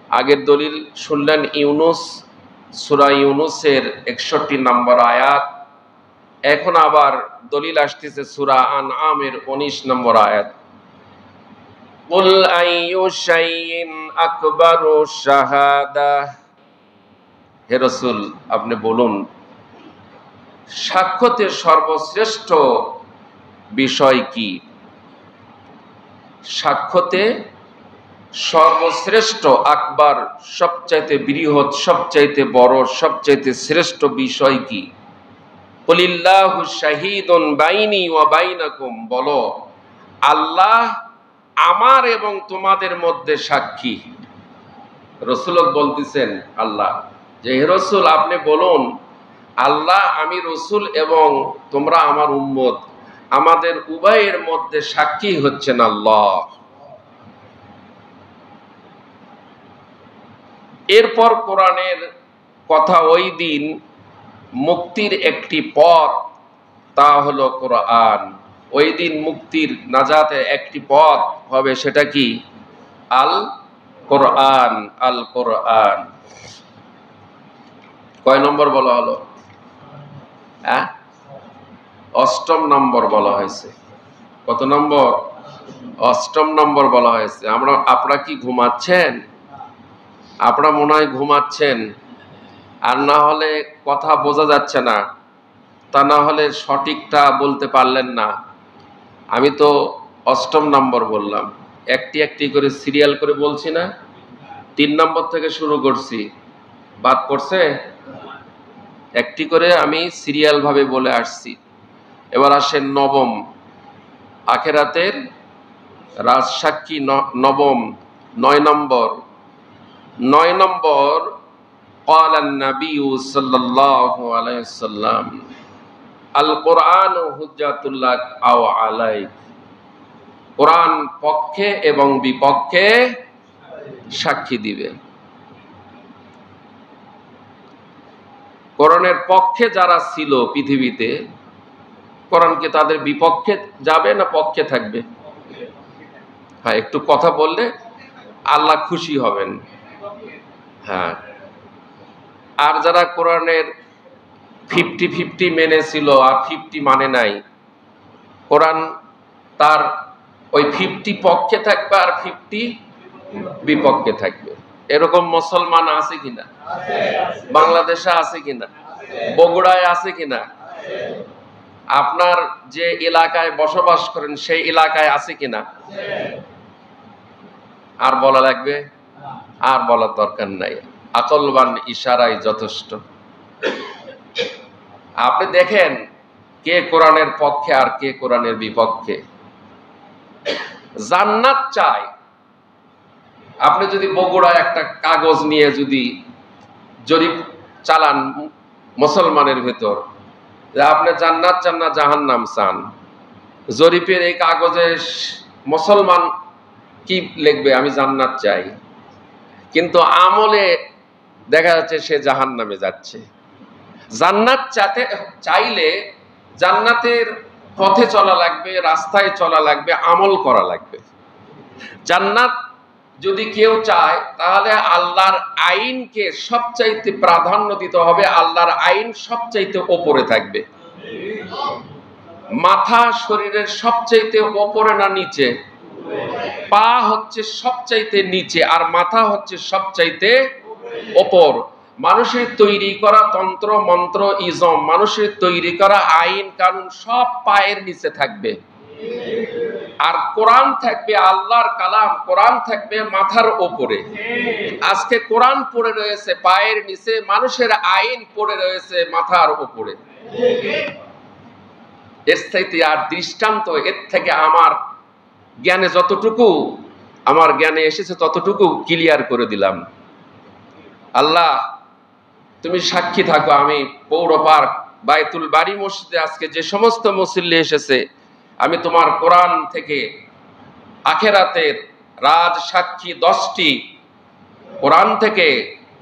আগের দলিল শুনলেন ইউনুস, সূরা ইউনুসের 61 নম্বর আয়াত। এখন আবার দলিল আসতেছে সূরা আনআমের 19 নম্বর আয়াত। কুল আইয়ু শাইইন আকবারু শাহাদা। হে রাসূল আপনি বলুন সাক্ষ্যতে সর্বশ্রেষ্ঠ বিষয় কি? সাক্ষ্যতে সর্বশ্রেষ্ঠ, আকবার সবচাইতে বৃহৎ, সবচাইতে বড়, সবচাইতে শ্রেষ্ঠ বিষয় কি? কুলিল্লাহু শাহীদুন বাইনি ওয়া বাইনাকুম, বলো আল্লাহ আমার এবং তোমাদের মধ্যে সাক্ষী। রাসূল বলতেছেন আল্লাহ যে হে রাসূল আপনি বলুন আল্লাহ আমি রাসূল এবং তোমরা আমার উম্মত, আমাদের উভয়ের মধ্যে সাক্ষী হচ্ছেন আল্লাহ। এরপর কোরআনের কথা, ওই দিন মুক্তির একটি পথ, তা হলো কোরআন। ওই দিন মুক্তির নাজাতের একটি পথ হবে, সেটা কি? আল কোরআন। আল কোরআন কয় নম্বর বলা হলো? 8 নম্বর বলা হয়েছে। কত নম্বর? অষ্টম নম্বর বলা হয়েছে। আপনারা কি ঘুমাচ্ছেন? আপনারা মনে হয় ঘুমাচ্ছেন, আর না হলে কথা বোঝা যাচ্ছে না, তা না হলে সঠিকটা বলতে পারলেন না। আমি তো অষ্টম নম্বর বললাম, একটি একটি করে সিরিয়াল করে বলছি না? 3 নম্বর থেকে শুরু করছি, বাদ পড়ছে? একটি করে আমি সিরিয়াল ভাবে বলে আসছি। এবার আসেন নবম, আখেরাতের রাজসাক্ষী নবম, 9 নম্বর। 9 নম্বর, قال النبي صلى الله عليه وسلم القرآن حجة لك أو عليك। কোরআন পক্ষে এবং বিপক্ষে সাক্ষী দিবে। কোরআনের পক্ষে যারা ছিল পৃথিবীতে, কোরআন কি তাদের বিপক্ষে যাবে না পক্ষে থাকবে? হ্যাঁ, একটু কথা বললে আল্লাহ খুশি হবেন। হ্যাঁ, আর যারা কোরআনের 50-50 মেনেছিল আর 50 মানে নাই, কোরআন তার ওই 50 পক্ষে থাকবে আর 50 বিপক্ষে থাকবে। এরকম মুসলমান আছে কিনা? বাংলাদেশে আছে কিনা? বগুড়ায় আছে কিনা? আপনার যে এলাকায় বসবাস করেন সেই এলাকায় আছে কিনা? আর বলা লাগবে? আর বলার দরকার নাই, আকলবান ইশারাই যথেষ্ট। আপনি দেখেন কে কোরআনের পক্ষে আর কে কোরআনের বিপক্ষে। জান্নাত চায়। আপনি যদি বগুড়ায় একটা কাগজ নিয়ে যদি জরিপ চালান মুসলমানের ভেতর, যে আপনি জান্নাত চান না জাহান্নাম চান, জরিপের এই কাগজে মুসলমান কি লিখবে? আমি জান্নাত চাই। কিন্তু আমলে দেখা যাচ্ছে সে জাহান্নামে যাচ্ছে। জান্নাত চাইলে জান্নাতের পথে চলা লাগবে, রাস্তায় চলা লাগবে, আমল করা লাগবে। জান্নাত যদি কেউ চায় তাহলে আল্লাহর আইনকে সবচাইতে প্রাধান্য দিতে হবে। আল্লাহর আইন সবচাইতে ওপরে থাকবে। মাথা শরীরের সবচাইতে ওপরে না নিচে? পা হচ্ছে সবচাইতে নিচে আর মাথা হচ্ছে সবচাইতে ওপর। মানুষের তৈরি করা তন্ত্র মন্ত্র ইজম, মানুষের তৈরি করা আইন কানুন সব পায়ের নিচে থাকবে। আর কোরআন থাকবে, আল্লাহর কালাম কোরআন থাকবে মাথার ওপরে। আজকে কোরআন পড়ে রয়েছে পায়ের নিচে, মানুষের আইন পড়ে রয়েছে মাথার ওপরে। এর চাইতে আর দৃষ্টান্ত এর থেকে আমার জ্ঞানে যতটুকু আমার জ্ঞানে এসেছে ততটুকু ক্লিয়ার করে দিলাম। আল্লাহ তুমি সাক্ষী থাকো, আমি পৌর পার্ক বায়তুল বাড়ি মসজিদে আজকে যে সমস্ত মুসল্লি এসেছে, আমি তোমার কোরআন থেকে আখেরাতের রাজ সাক্ষী 10টি কোরআন থেকে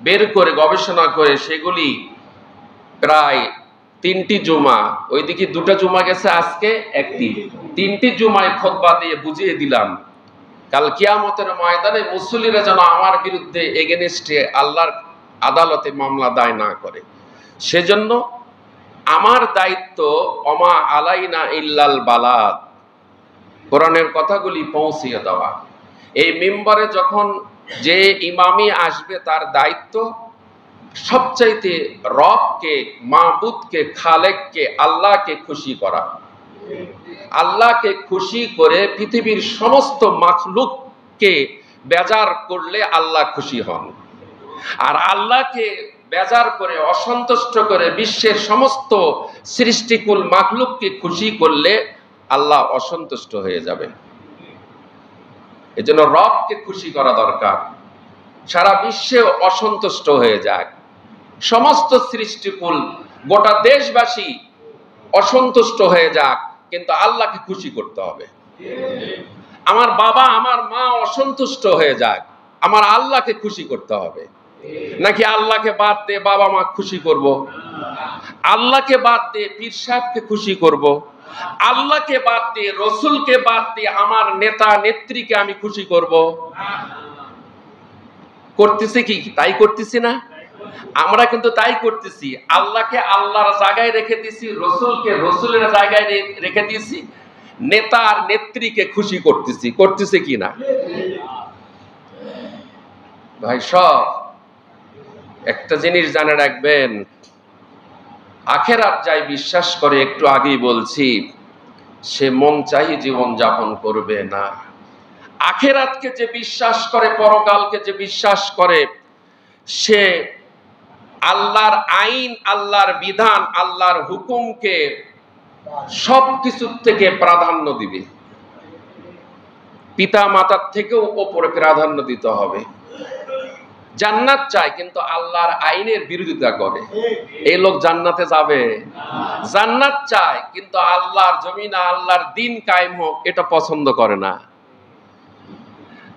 বের করে গবেষণা করে সেগুলি প্রায় 3টি জুমা, ওইদিকে 2টা জুমা গেছে, আজকে একটি, 3টি জুমায় খুতবা দিয়ে বুঝিয়ে দিলাম কাল কিয়ামতের ময়দানে মুসল্লিরা যেন আমার বিরুদ্ধে এগেনস্টে আল্লাহর আদালতে মামলা দায় না করে। সেজন্য আমার দায়িত্ব ওমা আলাইনা ইল্লাল বালাগ, কোরআনের কথাগুলি পৌঁছিয়ে দেওয়া। এই মিম্বরে যখন যে ইমামি আসবে তার দায়িত্ব সবচাইতে রবকে, মাবুদকে, খালেককে, আল্লাহকে খুশি করা। আল্লাহকে খুশি করে পৃথিবীর সমস্ত মাখলুককে বেজার করলে আল্লাহ খুশি হন। আর আল্লাহকে বেজার করে অসন্তুষ্ট করে বিশ্বের সমস্ত সৃষ্টিকুল মাখলুককে খুশি করলে আল্লাহ অসন্তুষ্ট হয়ে যাবে। এজন্য রবকে খুশি করা দরকার। সারা বিশ্বে অসন্তুষ্ট হয়ে যাক, সমস্ত সৃষ্টিকুল গোটা দেশবাসী অসন্তুষ্ট হয়ে যাক, কিন্তু আল্লাহকে খুশি করতে হবে। আমার বাবা আমার মা অসন্তুষ্ট হয়ে যাক, আমার আল্লাহকে খুশি করতে হবে। নাকি আল্লাহকে বাদ দিয়ে বাবা মা খুশি করব, আল্লাহকে বাদ দিয়ে পীর সাহেবকে খুশি করব, আল্লাহকে বাদ দিয়ে রসুলকে বাদ দিয়ে আমার নেতা নেত্রীকে আমি খুশি করব? করতেছি কি? তাই করতেছি না? আমরা কিন্তু তাই করতেছি। আল্লাহকে আল্লাহর জায়গায় রেখে দিছি, রসুলকে রসুলের জায়গায় রেখে দিয়েছি, নেতার নেত্রীকে খুশি করতেছে কি না? ভাই সব একটা জিনিস জানে রাখবেন, আখেরাত যাই বিশ্বাস করে, একটু আগেই বলছি, সে মন চাই জীবন যাপন করবে না। আখেরাতকে যে বিশ্বাস করে, পরকালকে যে বিশ্বাস করে, সে আল্লাহর আইন, আল্লাহর বিধান, আল্লাহর হুকুমকে সবকিছুর থেকে প্রাধান্য দিবে। পিতা মাতার থেকেও ওপরে প্রাধান্য দিতে হবে। জান্নাত চায় কিন্তু আল্লাহর আইনের বিরোধিতা করে, এই লোক জান্নাতে যাবে? জান্নাত চায় কিন্তু আল্লাহর জমিনে আল্লাহর দিন কায়েম হোক, এটা পছন্দ করে না।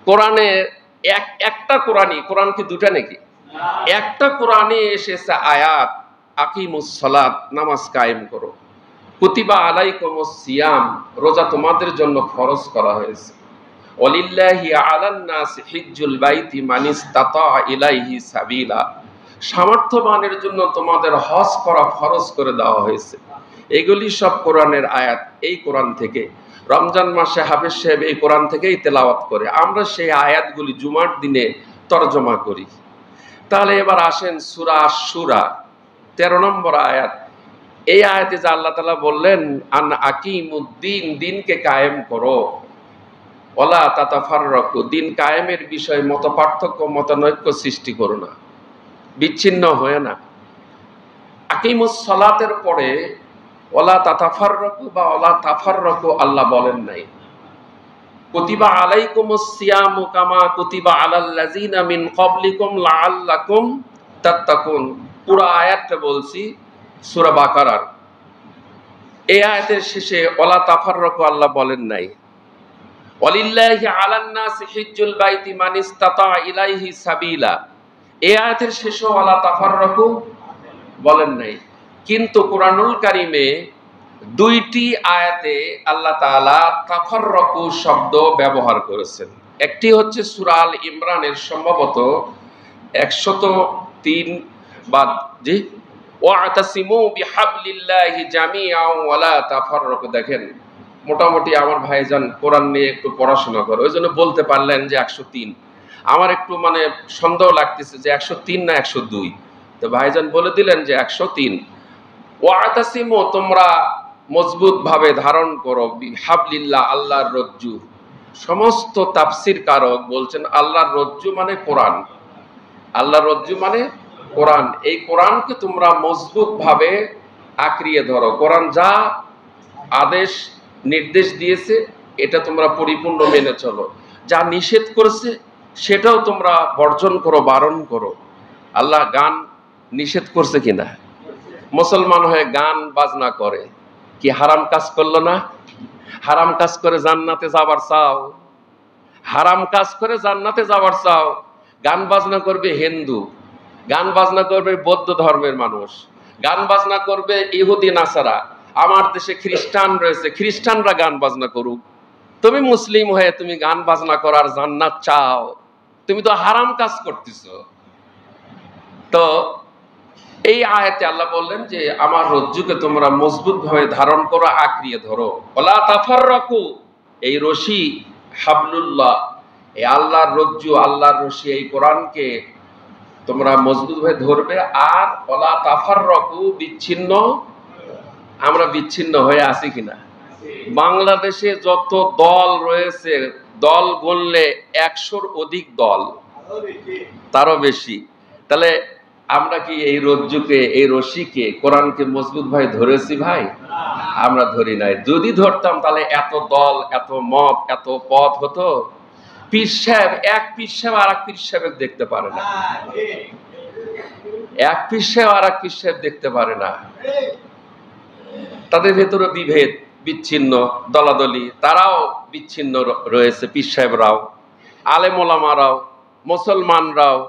কোরআনে একটা কোরআন কি দুটা নাকি? একটা কোরআনে এসেছে আয়াত, আকিমুস সালাত, নামাজ কায়েম করো। কুতিবা আলাইকুমুস সিয়াম, রোজা তোমাদের জন্য ফরজ করা হয়েছে। ওয়ালিল্লাহি আলান নাস হিজ্জুল বাইতি মান ইসতাতা ইলাইহি সাবিলা, সামর্থ্যবানের জন্য তোমাদের হজ করা ফরজ করে দেওয়া হয়েছে। এগুলি সব কোরআনের আয়াত। এই কোরআন থেকে রমজান মাসে হাফেজ সাহেব এই কোরআন থেকেই তেলাওয়াত করে, আমরা সেই আয়াতগুলি জুমার দিনে তরজমা করি। তাহলে এবার আসেন সূরা আশ-শূরা 13 নম্বর আয়াত। এই আয়াতে যে আল্লাহ তাআলা বললেন আন আকিমুদ্দিন, দিনকে কায়েম করো, ওয়ালা তাতাফাররাকু, দিন কায়েমের বিষয়ে মত পার্থক্য, মতানৈক্য সৃষ্টি করো না, বিচ্ছিন্ন হয়ে না। আকিমুস সালাতের পরে ওয়ালা তাতাফাররাকু বা ওয়ালা তাফাররাকু আল্লাহ বলেন নাই। কুতিবা আলাইকুমুস সিয়ামু কামা কুতিবা আলাল লাযিনা মিন ক্বাবলিকুম লাআল্লাকুম তাত্তাকুন। পুরো আয়াতটা বলছি সূরা বাকারার। এই আয়াতের শেষে ওয়ালা তাফাররাকু আল্লাহ বলেন নাই। ওয়ালিল্লাহি আলান নাস হিজ্জুল বাইতি মান ইসতাতা ইলাইহি সাবিলা, এই আয়াতের শেষে ওয়ালা তাফাররাকু বলেন নাই। কিন্তু কোরআনুল কারীমে দুইটি আয়াতে আল্লাহ তাআলা তাফাররাকু শব্দ ব্যবহার করেছেন। একটি হচ্ছে সূরা আল ইমরানের সম্ভবত 103 বা জি ওয়াতাসিমু বিহাবলিল্লাহি জামিআন ওয়ালা তাফাররাকু। দেখেন মোটামুটি আমার ভাইজান কোরআন নিয়ে একটু পড়াশোনা করে, ওই জন্য বলতে পারলেন যে 103। আমার একটু মানে সন্দেহ লাগতেছে যে 103 না 102, তো ভাইজান বলে দিলেন যে 103। ওয়াতাসিমু, তোমরা মজবুত ভাবে ধারণ করো, বিহাবলিল্লাহ, আল্লাহর রজ্জু। সমস্ত তাফসীর কারক বলছেন আল্লাহর রজ্জু মানে কোরআন, আল্লাহর রজ্জু মানে কোরআন। এই কোরআনকে তোমরা মজবুত ভাবে আঁকড়িয়ে ধরো। কোরআন যা আদেশ নির্দেশ দিয়েছে এটা তোমরা পরিপূর্ণ মেনে চলো, যা নিষেধ করেছে সেটাও তোমরা বর্জন করো, বারণ করো। আল্লাহ গান নিষেধ করছে কিনা? মুসলমান হয়ে গান বাজনা করে কি হারাম কাজ করলো না? হারাম কাজ করে জান্নাতে যাবার চাও? হারাম কাজ করে জান্নাতে যাবার চাও? গান বাজনা করবে হিন্দু, গান বাজনা করবে বৌদ্ধ ধর্মের মানুষ, গান বাজনা করবে ইহুদি নাসারা। আমার দেশে খ্রিস্টান রয়েছে, খ্রিস্টানরা গান বাজনা করুক। তুমি মুসলিম হয়ে তুমি গান বাজনা করার জান্নাত চাও? তুমি তো হারাম কাজ করতেছো। তো এই আয়াতে আল্লাহ বললেন যে আমার রজ্জুকে তোমরা মজবুত ভাবে ধারণ করো, আঁকড়িয়ে ধরো। ওয়ালা তাফাররাকু, এই রশি হাবলুল্লাহ, এই আল্লাহর রজ্জু, আল্লাহর রশি, এই কোরআনকে তোমরা মজবুত ভাবে ধরবে। আর ওয়ালা তাফাররাকু, বিচ্ছিন্ন, আমরা বিচ্ছিন্ন হয়ে আছি কিনা? বাংলাদেশে যত দল রয়েছে, দল গণলে 100-র অধিক দল, তারও বেশি। তাহলে আমরা কি এই রজ্জুকে, এই রশিকে, কোরআনকে মজবুত ভাবে ধরেছি? ভাই আমরা ধরি নাই। যদি ধরতাম তাহলে এত দল, এত মত, এত পথ হতো। পীর সাহেব, এক পীর সাহেব আর এক পীর সাহেব দেখতে পারে না, এক পীর সাহেব আর এক পীর সাহেব দেখতে পারে না। তাদের ভেতরে বিভেদ, বিচ্ছিন্ন দলাদলি, তারাও বিচ্ছিন্ন রয়েছে। পীর সাহেবরাও, আলেম ওলামারাও, মুসলমানরাও।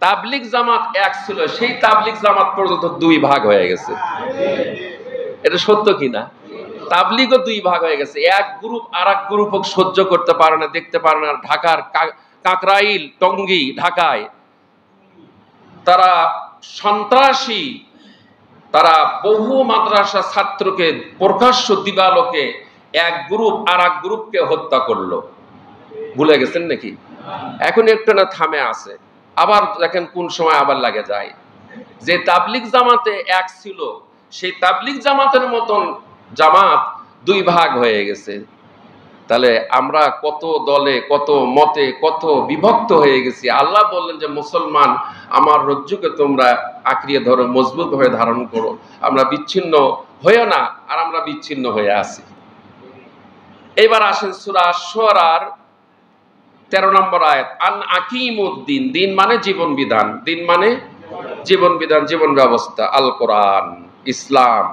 তাবলিগ জামাত এক ছিল, সেই তাবলিগ জামাত পর্যন্ত 2 ভাগ হয়ে গেছে। এটা সত্য কিনা? তাবলিগও 2 ভাগ হয়ে গেছে। এক গ্রুপ আর এক গ্রুপকে সহ্য করতে পারে না, দেখতে পারে না। ঢাকার কাকরাইল, টঙ্গী, ঢাকায় তারা সন্ত্রাসী, তারা বহু মাদ্রাসা ছাত্রকে প্রকাশ্য দিবালোকে এক গ্রুপ আর এক গ্রুপকে হত্যা করলো, ভুলে গেছেন নাকি? এখন একটু না থামে আছে, আবার দেখেন কোন সময় আবার লাগে যায়। যে তাবলিগ জামাতে এক ছিল, সেই তাবলিগ জামাতের মতন জামাত দুই ভাগ হয়ে গেছে। তাহলে আমরা কত দলে, কত মতে, কত বিভক্ত হয়ে গেছি। আল্লাহ বললেন যে মুসলমান, আমার রজ্জুকে তোমরা আঁকড়িয়ে ধরো, মজবুত হয়ে ধারণ করো, আমরা বিচ্ছিন্ন হয়েও না, আর আমরা বিচ্ছিন্ন হয়ে আছি। এবার আসেন সূরা আশ-শুআরার 13 নম্বর আয়াত, আন আকিমুদ্দিন, দিন মানে জীবন বিধান, দিন মানে জীবন বিধান, জীবন ব্যবস্থা, আল কোরআন, ইসলাম।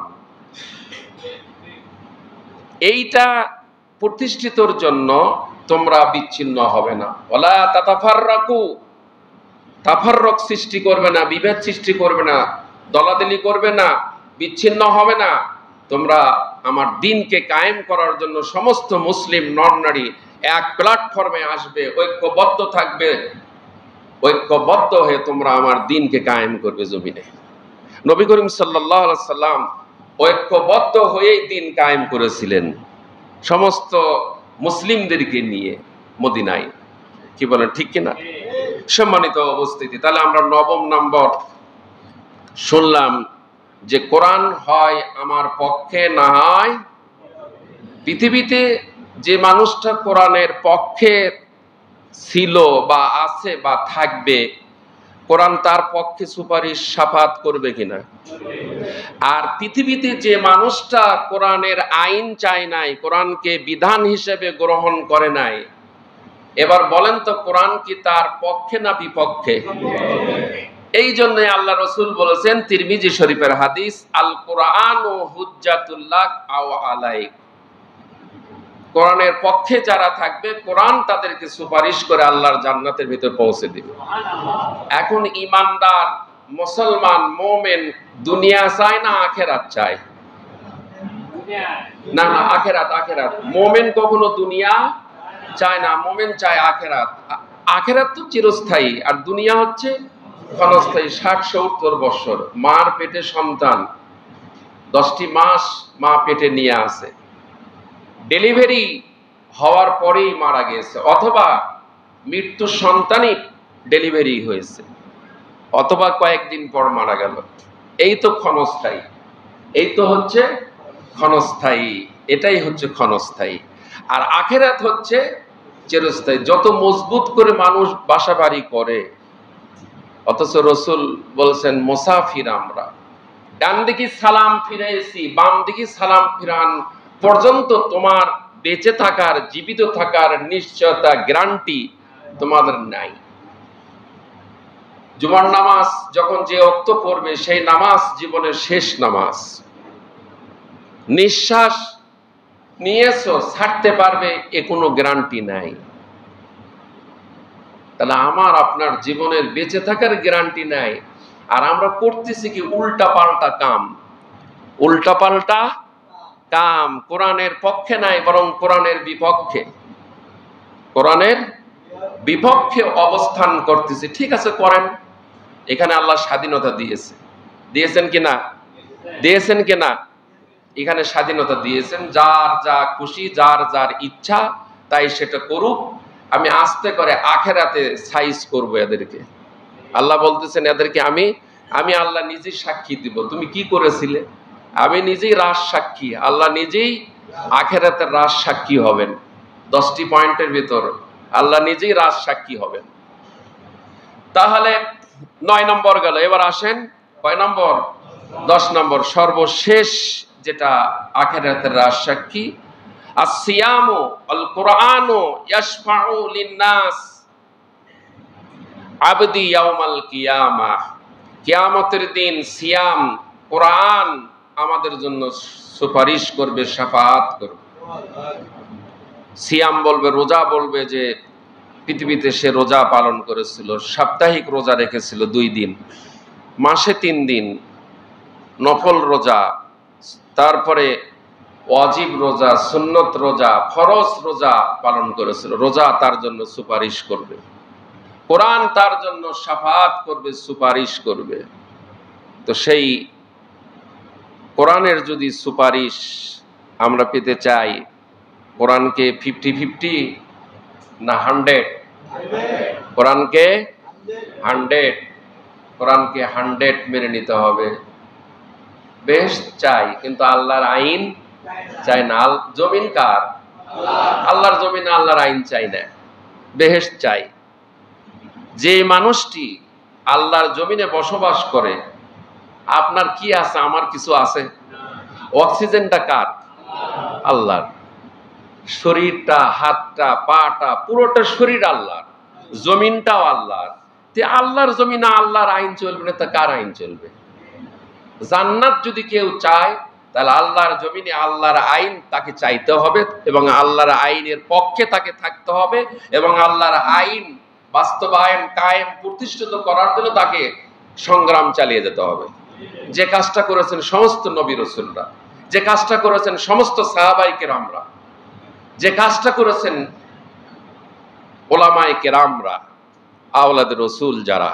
এইটা প্রতিষ্ঠিতর জন্য তোমরা বিচ্ছিন্ন হবে না। ওয়ালা তাতাফাররাকু, তাফাররক সৃষ্টি করবে না, বিভেদ সৃষ্টি করবে না, দলাদলি করবে না, বিচ্ছিন্ন হবে না। তোমরা আমার দ্বীনকে কায়েম করার জন্য সমস্ত মুসলিম নর নারী এক প্ল্যাটফর্মে আসবে, ঐক্যবদ্ধ থাকবে, ঐক্যবদ্ধ হয়ে তোমরা আমার দ্বীনকে কায়েম করবে জমিনে। নবী করিম সাল্লাল্লাহু আলাইহি সাল্লাম ঐক্যবদ্ধ হয়েই দ্বীন কায়েম করেছিলেন সমস্ত মুসলিমদেরকে নিয়ে মদিনায়। কি বলেন, ঠিক কিনা? সম্মানিত উপস্থিতি, তাহলে আমরা 9 নম্বর শুনলাম যে কোরআন হয় আমার পক্ষে, না হয় পৃথিবীতে যে মানুষটা কোরআনের পক্ষে ছিল বা আছে বা থাকবে, কোরআন তার পক্ষে সুপারিশ সাফাত করবে কিনা? আর পৃথিবীতে যে মানুষটা কোরআনের আইন চায় নাই, কোরআনকে বিধান হিসেবে গ্রহণ করে নাই, এবার বলেন তো কোরআন কি তার পক্ষে না বিপক্ষে? এই জন্য আল্লাহ রাসূল বলেছেন, তিরমিজি শরীফের হাদিস, আল কোরআনু হুজ্জাতুল লাক আও আলাইক, কোরআনের পক্ষে যারা থাকবে, কোরআন তাদেরকে সুপারিশ করে আল্লাহর জান্নাতের ভিতর পৌঁছে দিবে। এখন ইমানদার মুসলমান মুমিন দুনিয়া চায় না আখিরাত চায়? না না, আখিরাত, আখিরাত। মুমিন কখনো দুনিয়া চায় না, মুমিন চায় আখিরাত। আখিরাত তো চিরস্থায়ী, আর দুনিয়া হচ্ছে ক্ষণস্থায়ী। 60-70 বছর মার পেটে সন্তান, 10টি মাস মা পেটে নিয়ে আছে, ডেলিভারি হওয়ার পরেই মারা গেছে, অথবা মৃত্যু সন্তানই ডেলিভারি হয়েছে, অথবা কয়েকদিন পর মারা গেল। এই তো ক্ষণস্থায়ী, এই তো হচ্ছে ক্ষণস্থায়ী, এটাই হচ্ছে ক্ষণস্থায়ী। আর আখিরাত হচ্ছে চিরস্থায়ী। যত মজবুত করে মানুষ বাসা বাড়ি করে, অথচ রাসূল বলছেন মুসাফির আমরা, ডান দিকে সালাম ফিরাইছি, বাম দিকে সালাম ফিরান পর্যন্ত তোমার বেঁচে থাকার, জীবিত থাকার নিশ্চয়তা, গ্যারান্টি তোমাদের নাই। জুমার নামাজ যখন যে ওয়াক্ত পড়বে, সেই নামাজ জীবনের শেষ নামাজ। নিঃশ্বাস নিয়েছো, ছাড়তে পারবে এ কোনো গ্যারান্টি নাই। তাহলে আমার আপনার জীবনের বেঁচে থাকার গ্যারান্টি নাই, আর আমরা করতেছি কি উল্টা পাল্টা কাম, উল্টা পাল্টা কাম। কোরআনের পক্ষে নাই, বরং কোরআনের বিপক্ষে, কোরআনের বিপক্ষে অবস্থান করতেছি। ঠিক আছে, করেন, এখানে আল্লাহ স্বাধীনতা দিয়েছে, দিয়েছেন কিনা? দিয়েছেন কিনা? এখানে স্বাধীনতা দিয়েছেন, যার যা খুশি, যার যার ইচ্ছা তাই সেটা করুক। আমি আস্তে করে আখেরাতে সাইজ করব এদেরকে। আল্লাহ বলতেছেন এদেরকে আমি আল্লাহ নিজেই সাক্ষী দিব, তুমি কি করেছিলে। আমি নিজেই রাজ সাক্ষী, আল্লাহ নিজেই আখেরাতের রাজ সাক্ষী হবেন। 10টি পয়েন্টের ভিতর আল্লাহ নিজেই রাজ সাক্ষী হবেন। তাহলে 9 নম্বর গেল। এবার আসেন কয় নম্বর? 10 নম্বর, সর্বশেষ যেটা আখিরাতের রাজ সাক্ষী, আসসিয়ামু আল কুরআনু ইয়াশফাউ লিন-নাস আবদি ইয়াউমাল কিয়ামাহ। কিয়ামতের দিন সিয়াম, কোরআন আমাদের জন্য সুপারিশ করবে, শাফাআত করবে। সিয়াম বলবে, রোজা বলবে যে পৃথিবীতে সে রোজা পালন করেছিল, সাপ্তাহিক রোজা রেখেছিল 2 দিন, মাসে 3 দিন নফল রোজা, তারপরে ওয়াজিব রোজা, সুন্নত রোজা, ফরজ রোজা পালন করেছিল। রোজা তার জন্য সুপারিশ করবে, কোরআন তার জন্য শাফাআত করবে, সুপারিশ করবে। তো সেই কোরআনের যদি সুপারিশ আমরা পেতে চাই, কোরআনকে 50-50 না 100? কোরআনকে 100, কোরআনকে 100 মেনে নিতে হবে। বেশ চাই, কিন্তু আল্লাহর আইন চাই না। জমিন কার? আল্লাহর জমিন, আল্লাহর আইন চাই না, বেহেশত চাই। যে মানুষটি আল্লাহর জমিনে বসবাস করে, আপনার কি আছে? আমার কিছু আছে? অক্সিজেনটা কার? আল্লাহর। শরীরটা, হাতটা, পাটা, পুরোটা শরীর আল্লাহর, জমিনটাও আল্লাহর। আল্লাহর জমিনে আল্লাহর আইন চলবে না, তা কার আইন চলবে? জান্নাত যদি কেউ চায়, তাহলে আল্লাহর জমিনে আল্লাহর আইন তাকে চাইতে হবে এবং আল্লাহর আইনের পক্ষে তাকে থাকতে হবে এবং আল্লাহর আইন বাস্তবায়ন, কায়েম, প্রতিষ্ঠিত করার জন্য তাকে সংগ্রাম চালিয়ে যেতে হবে। যে কাজটা করেছেন সমস্ত নবী রাসূলরা, যে কাজটা করেছেন সমস্ত সাহাবায়ে কেরামরা, যে কাজটা করেছেন উলামায়ে কেরামরা, আওলাদ রাসূল যারা,